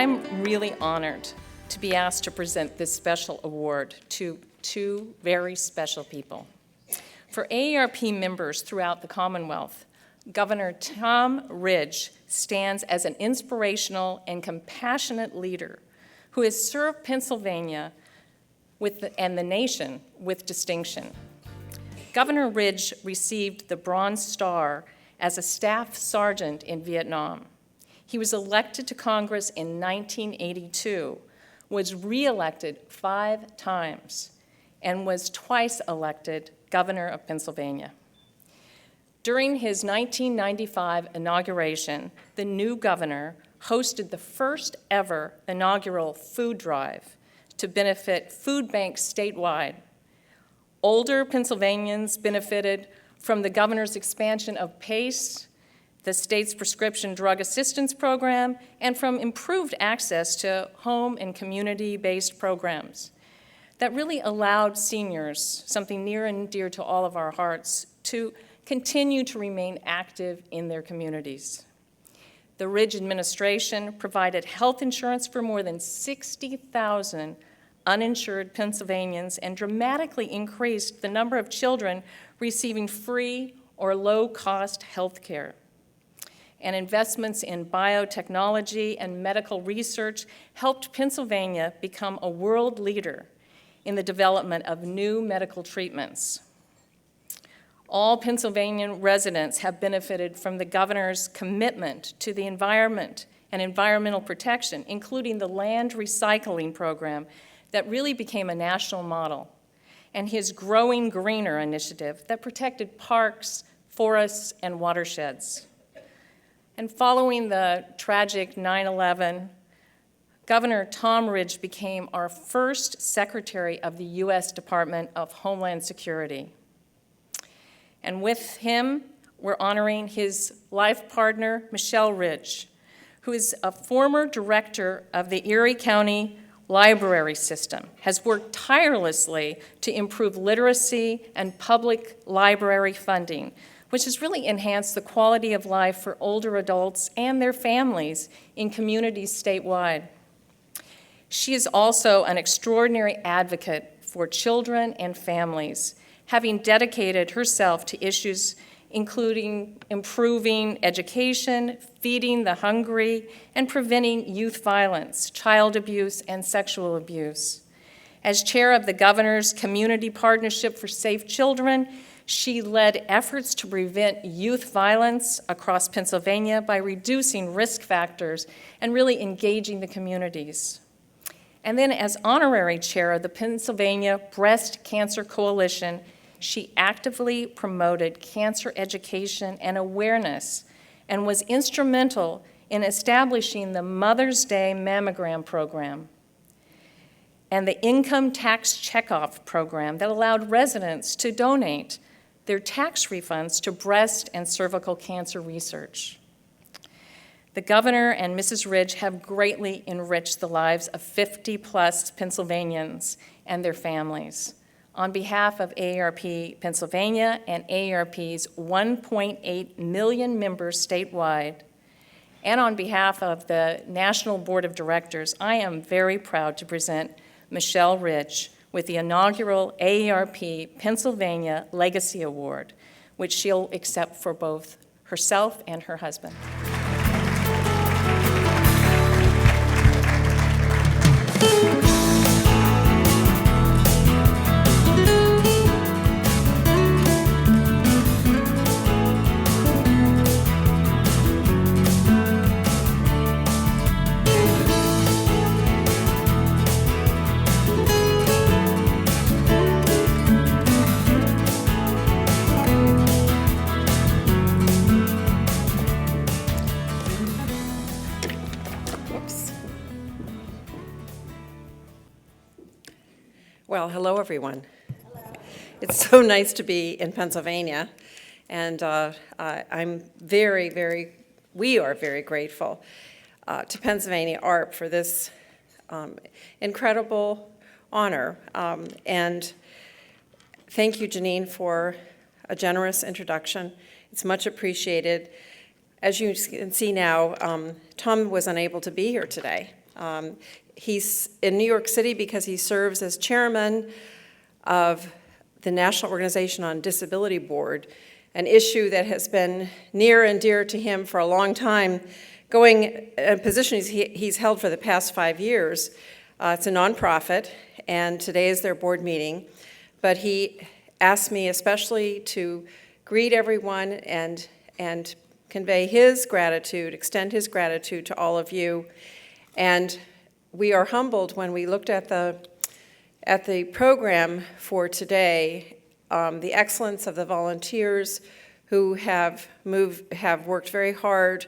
I'm really honored to be asked to present this special award to two very special people. For AARP members throughout the Commonwealth, Governor Tom Ridge stands as an inspirational and compassionate leader who has served Pennsylvania and the nation with distinction. Governor Ridge received the Bronze Star as a staff sergeant in Vietnam. He was elected to Congress in 1982, was re-elected 5 times, and was twice elected governor of Pennsylvania. During his 1995 inauguration, the new governor hosted the first ever inaugural food drive to benefit food banks statewide. Older Pennsylvanians benefited from the governor's expansion of PACE, the state's prescription drug assistance program, and from improved access to home and community-based programs that really allowed seniors, something near and dear to all of our hearts, to continue to remain active in their communities. The Ridge administration provided health insurance for more than 60,000 uninsured Pennsylvanians and dramatically increased the number of children receiving free or low-cost health care. And investments in biotechnology and medical research helped Pennsylvania become a world leader in the development of new medical treatments. All Pennsylvanian residents have benefited from the governor's commitment to the environment and environmental protection, including the land recycling program that really became a national model, and his Growing Greener initiative that protected parks, forests, and watersheds. And following the tragic 9/11, Governor Tom Ridge became our first Secretary of the U.S. Department of Homeland Security. And with him, we're honoring his life partner, Michele Ridge, who is a former director of the Erie County Library System, has worked tirelessly to improve literacy and public library funding, which has really enhanced the quality of life for older adults and their families in communities statewide. She is also an extraordinary advocate for children and families, having dedicated herself to issues including improving education, feeding the hungry, and preventing youth violence, child abuse, and sexual abuse. As chair of the governor's Community Partnership for Safe Children, she led efforts to prevent youth violence across Pennsylvania by reducing risk factors and really engaging the communities. And then as honorary chair of the Pennsylvania Breast Cancer Coalition, she actively promoted cancer education and awareness and was instrumental in establishing the Mother's Day mammogram program and the income tax checkoff program that allowed residents to donate their tax refunds to breast and cervical cancer research. The governor and Mrs. Ridge have greatly enriched the lives of 50-plus Pennsylvanians and their families. On behalf of AARP Pennsylvania and AARP's 1.8 million members statewide, and on behalf of the National Board of Directors, I am very proud to present Michele Ridge with the inaugural AARP Pennsylvania Legacy Award, which she'll accept for both herself and her husband. Well, hello, everyone. Hello. It's so nice to be in Pennsylvania, and we are very grateful to Pennsylvania AARP for this incredible honor. And thank you, Janine, for a generous introduction. It's much appreciated. As you can see now, Tom was unable to be here today. He's in New York City because he serves as chairman of the National Organization on Disability Board, an issue that has been near and dear to him for a long time, going a position he's held for the past 5 years. It's a nonprofit, and today is their board meeting. But he asked me especially to greet everyone and convey his gratitude, extend his gratitude to all of you. And we are humbled when we looked at the program for today, the excellence of the volunteers who have worked very hard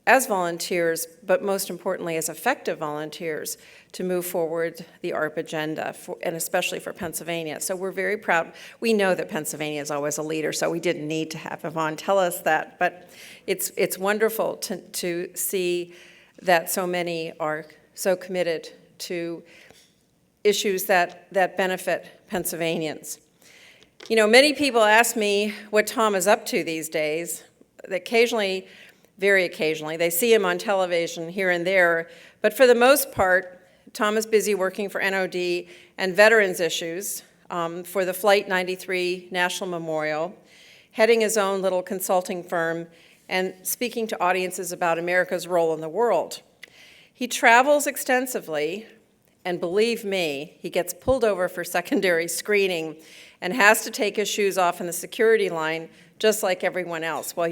as volunteers, but most importantly as effective volunteers, to move forward the AARP agenda, and especially for Pennsylvania. So we're very proud. We know that Pennsylvania is always a leader, so we didn't need to have Yvonne tell us that, but it's wonderful to see that so many are so committed to issues that benefit Pennsylvanians. You know, many people ask me what Tom is up to these days. Occasionally, very occasionally, they see him on television here and there, but for the most part, Tom is busy working for NOD and veterans issues for the Flight 93 National Memorial, heading his own little consulting firm, and speaking to audiences about America's role in the world. He travels extensively, and believe me, he gets pulled over for secondary screening and has to take his shoes off in the security line just like everyone else. Well,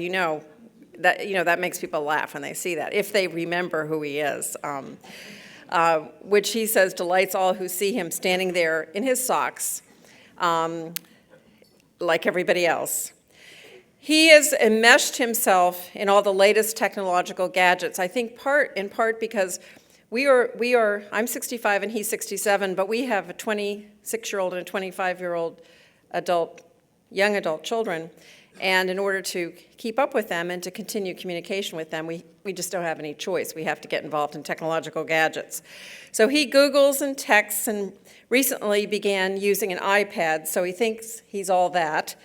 that makes people laugh when they see that, if they remember who he is, which he says delights all who see him standing there in his socks like everybody else. He has enmeshed himself in all the latest technological gadgets, I think in part because I'm 65 and he's 67, but we have a 26-year-old and a 25-year-old young adult children. And in order to keep up with them and to continue communication with them, we just don't have any choice. We have to get involved in technological gadgets. So he Googles and texts and recently began using an iPad, so he thinks he's all that.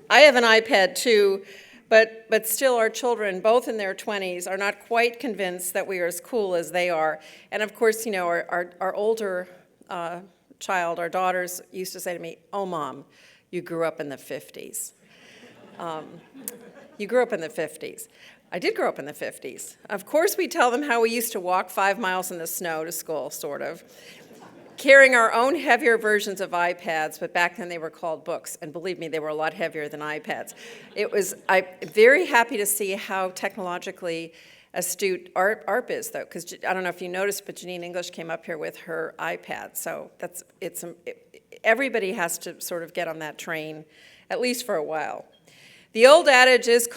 I have an iPad too, but still our children, both in their 20s, are not quite convinced that we are as cool as they are. And of course, you know, our older child, our daughters, used to say to me, "Oh, Mom, you grew up in the 50s. You grew up in the 50s. I did grow up in the 50s. Of course, we tell them how we used to walk 5 miles in the snow to school, sort of, carrying our own heavier versions of iPads, but back then they were called books, and believe me, they were a lot heavier than iPads. I'm very happy to see how technologically astute AARP is, though, because I don't know if you noticed, but Janine English came up here with her iPad, so everybody has to sort of get on that train, at least for a while. The old adage is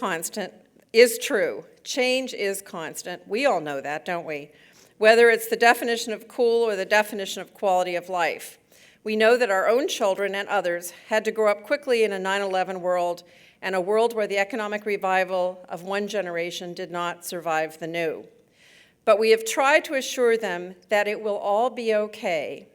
true. Change is constant. We all know that, don't we? Whether it's the definition of cool or the definition of quality of life. We know that our own children and others had to grow up quickly in a 9/11 world, and a world where the economic revival of one generation did not survive the new. But we have tried to assure them that it will all be okay,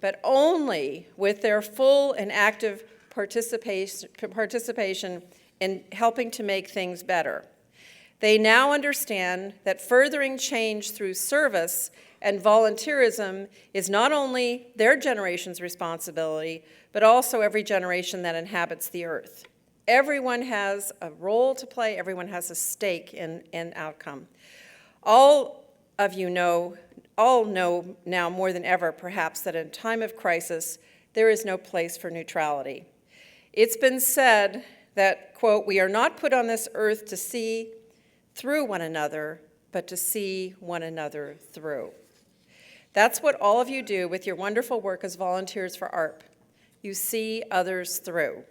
but only with their full and active participation in helping to make things better. They now understand that furthering change through service and volunteerism is not only their generation's responsibility, but also every generation that inhabits the earth. Everyone has a role to play, everyone has a stake in outcome. All know now more than ever, perhaps, that in a time of crisis, there is no place for neutrality. It's been said that, quote, "We are not put on this earth to see through one another, but to see one another through." That's what all of you do with your wonderful work as volunteers for AARP. You see others through.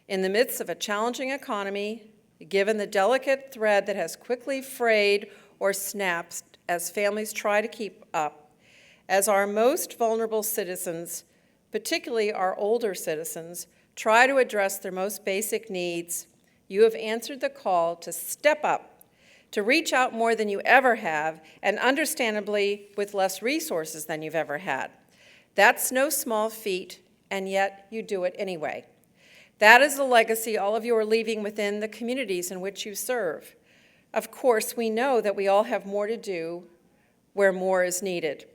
In the midst of a challenging economy, given the delicate thread that has quickly frayed or snapped as families try to keep up, as our most vulnerable citizens, particularly our older citizens, try to address their most basic needs, you have answered the call to step up, to reach out more than you ever have, and understandably with less resources than you've ever had. That's no small feat, and yet you do it anyway. That is the legacy all of you are leaving within the communities in which you serve. Of course, we know that we all have more to do where more is needed.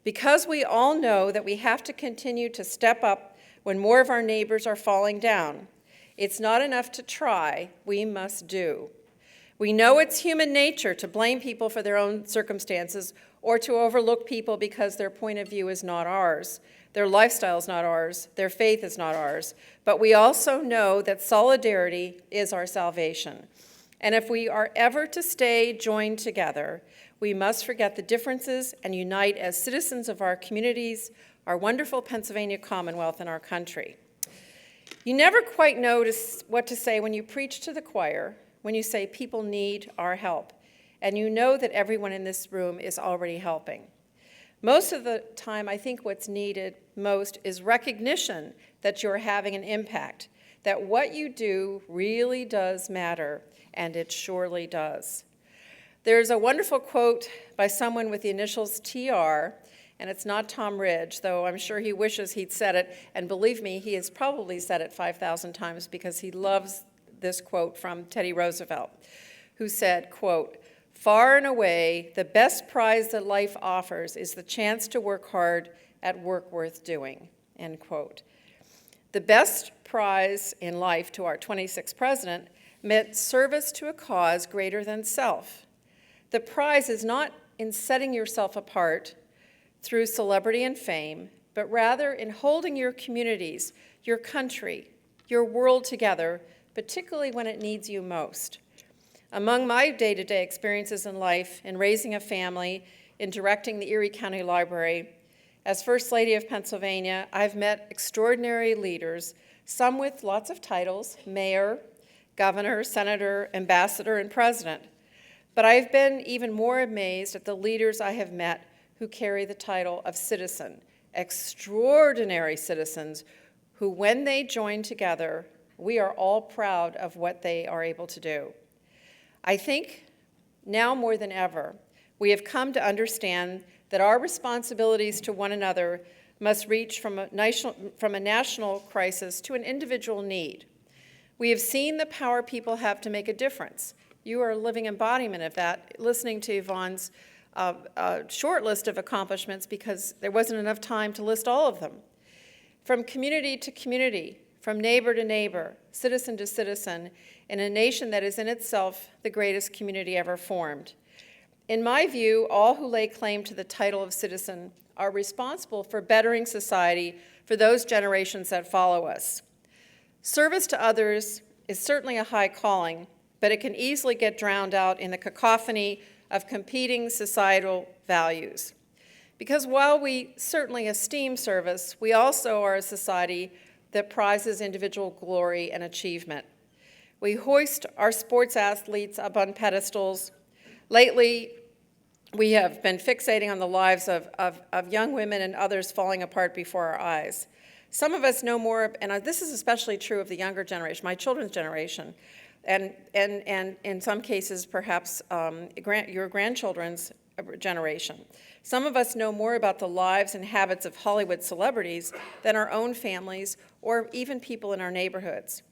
Because we all know that we have to continue to step up when more of our neighbors are falling down, it's not enough to try, we must do. We know it's human nature to blame people for their own circumstances or to overlook people because their point of view is not ours, their lifestyle is not ours, their faith is not ours. But we also know that solidarity is our salvation. And if we are ever to stay joined together, we must forget the differences and unite as citizens of our communities, our wonderful Pennsylvania Commonwealth, and our country. You never quite know what to say when you preach to the choir, when you say people need our help, and you know that everyone in this room is already helping. Most of the time, I think what's needed most is recognition that you're having an impact, that what you do really does matter, and it surely does. There's a wonderful quote by someone with the initials TR, and it's not Tom Ridge, though I'm sure he wishes he'd said it, and believe me, he has probably said it 5,000 times because he loves this quote from Teddy Roosevelt, who said, quote, "Far and away, the best prize that life offers is the chance to work hard at work worth doing," end quote. The best prize in life to our 26th president meant service to a cause greater than self. The prize is not in setting yourself apart through celebrity and fame, but rather in holding your communities, your country, your world together, particularly when it needs you most. Among my day-to-day experiences in life, in raising a family, in directing the Erie County Library, as First Lady of Pennsylvania, I've met extraordinary leaders, some with lots of titles, mayor, governor, senator, ambassador, and president. But I've been even more amazed at the leaders I have met who carry the title of citizen, extraordinary citizens who, when they join together, we are all proud of what they are able to do. I think now more than ever, we have come to understand that our responsibilities to one another must reach from a national crisis to an individual need. We have seen the power people have to make a difference. You are a living embodiment of that, listening to Yvonne's short list of accomplishments because there wasn't enough time to list all of them. From community to community, from neighbor to neighbor, citizen to citizen, in a nation that is in itself the greatest community ever formed. In my view, all who lay claim to the title of citizen are responsible for bettering society for those generations that follow us. Service to others is certainly a high calling, but it can easily get drowned out in the cacophony of competing societal values. Because while we certainly esteem service, we also are a society that prizes individual glory and achievement. We hoist our sports athletes up on pedestals. Lately, we have been fixating on the lives of young women and others falling apart before our eyes. Some of us know more, and this is especially true of the younger generation, my children's generation, and in some cases, perhaps your grandchildren's generation. Some of us know more about the lives and habits of Hollywood celebrities than our own families or even people in our neighborhoods.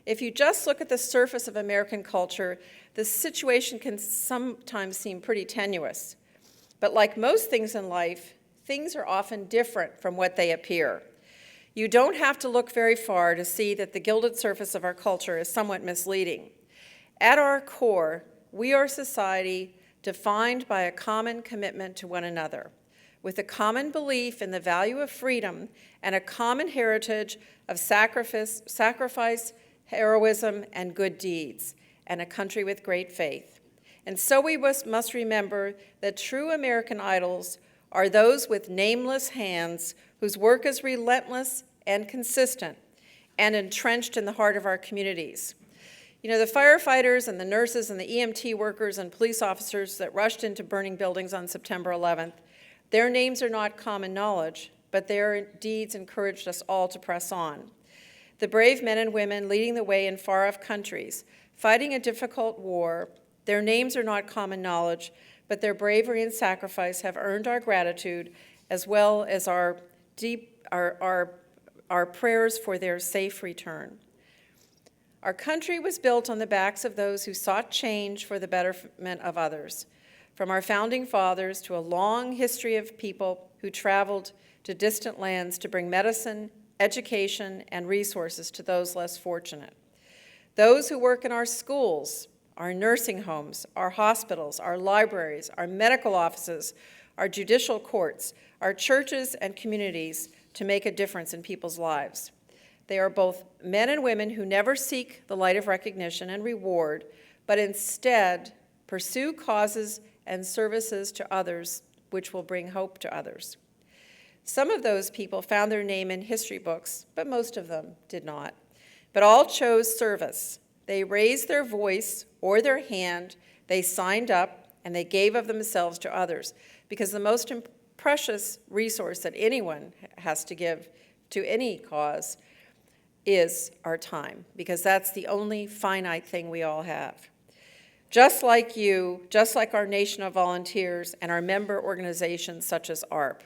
If you just look at the surface of American culture, the situation can sometimes seem pretty tenuous. But like most things in life, things are often different from what they appear. You don't have to look very far to see that the gilded surface of our culture is somewhat misleading. At our core, we are a society defined by a common commitment to one another, with a common belief in the value of freedom and a common heritage of sacrifice, heroism, and good deeds, and a country with great faith. And so we must remember that true American idols are those with nameless hands whose work is relentless and consistent and entrenched in the heart of our communities. You know, the firefighters and the nurses and the EMT workers and police officers that rushed into burning buildings on September 11th, their names are not common knowledge, but their deeds encouraged us all to press on. The brave men and women leading the way in far-off countries, fighting a difficult war, their names are not common knowledge, but their bravery and sacrifice have earned our gratitude as well as our prayers for their safe return. Our country was built on the backs of those who sought change for the betterment of others. From our founding fathers to a long history of people who traveled to distant lands to bring medicine, education, and resources to those less fortunate. Those who work in our schools, our nursing homes, our hospitals, our libraries, our medical offices, our judicial courts, our churches and communities to make a difference in people's lives. They are both men and women who never seek the light of recognition and reward, but instead pursue causes and services to others which will bring hope to others. Some of those people found their name in history books, but most of them did not. But all chose service. They raised their voice or their hand, they signed up, and they gave of themselves to others, because the most precious resource that anyone has to give to any cause is our time, because that's the only finite thing we all have. Just like you, just like our nation of volunteers and our member organizations such as AARP.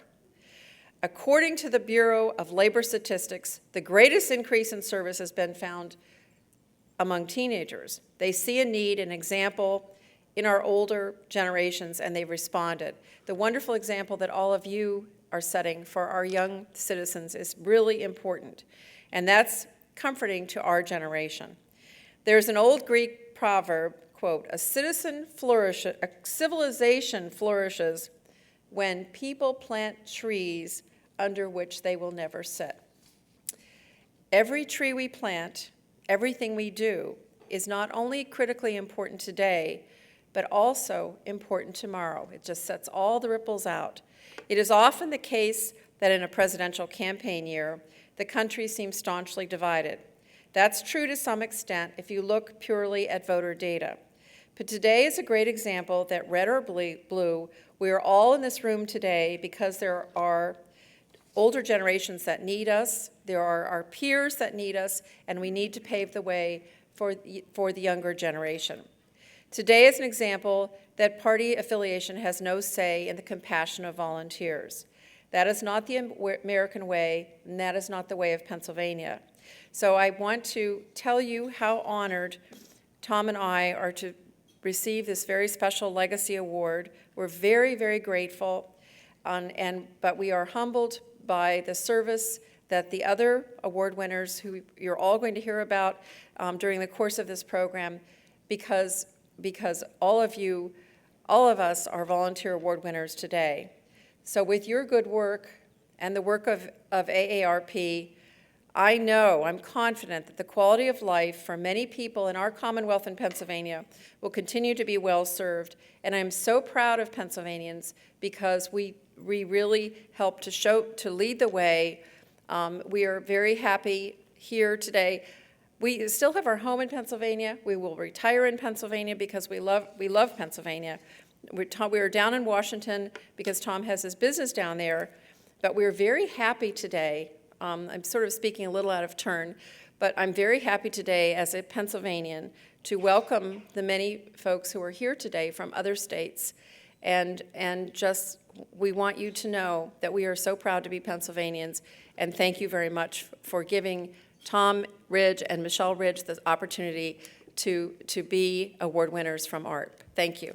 According to the Bureau of Labor Statistics, the greatest increase in service has been found among teenagers. They see a need, an example in our older generations, and they've responded. The wonderful example that all of you are setting for our young citizens is really important, and that's comforting to our generation. There's an old Greek proverb, quote, a civilization flourishes when people plant trees under which they will never sit. Every tree we plant, everything we do, is not only critically important today, but also important tomorrow. It just sets all the ripples out. It is often the case that in a presidential campaign year, the country seems staunchly divided. That's true to some extent if you look purely at voter data. But today is a great example that red or blue, we are all in this room today because there are older generations that need us, there are our peers that need us, and we need to pave the way for the younger generation. Today is an example that party affiliation has no say in the compassion of volunteers. That is not the American way, and that is not the way of Pennsylvania. So I want to tell you how honored Tom and I are to receive this very special Legacy Award. We're very, very grateful, but we are humbled by the service that the other award winners, who you're all going to hear about during the course of this program, because all of us are volunteer award winners today. So with your good work and the work of AARP, I'm confident that the quality of life for many people in our Commonwealth in Pennsylvania will continue to be well served. And I'm so proud of Pennsylvanians because we really help to lead the way. We are very happy here today. We still have our home in Pennsylvania. We will retire in Pennsylvania because we love Pennsylvania. We are down in Washington because Tom has his business down there, but we're very happy today. I'm sort of speaking a little out of turn, but I'm very happy today as a Pennsylvanian to welcome the many folks who are here today from other states, and just we want you to know that we are so proud to be Pennsylvanians, and thank you very much for giving Tom Ridge and Michele Ridge the opportunity to be award winners from AARP. Thank you.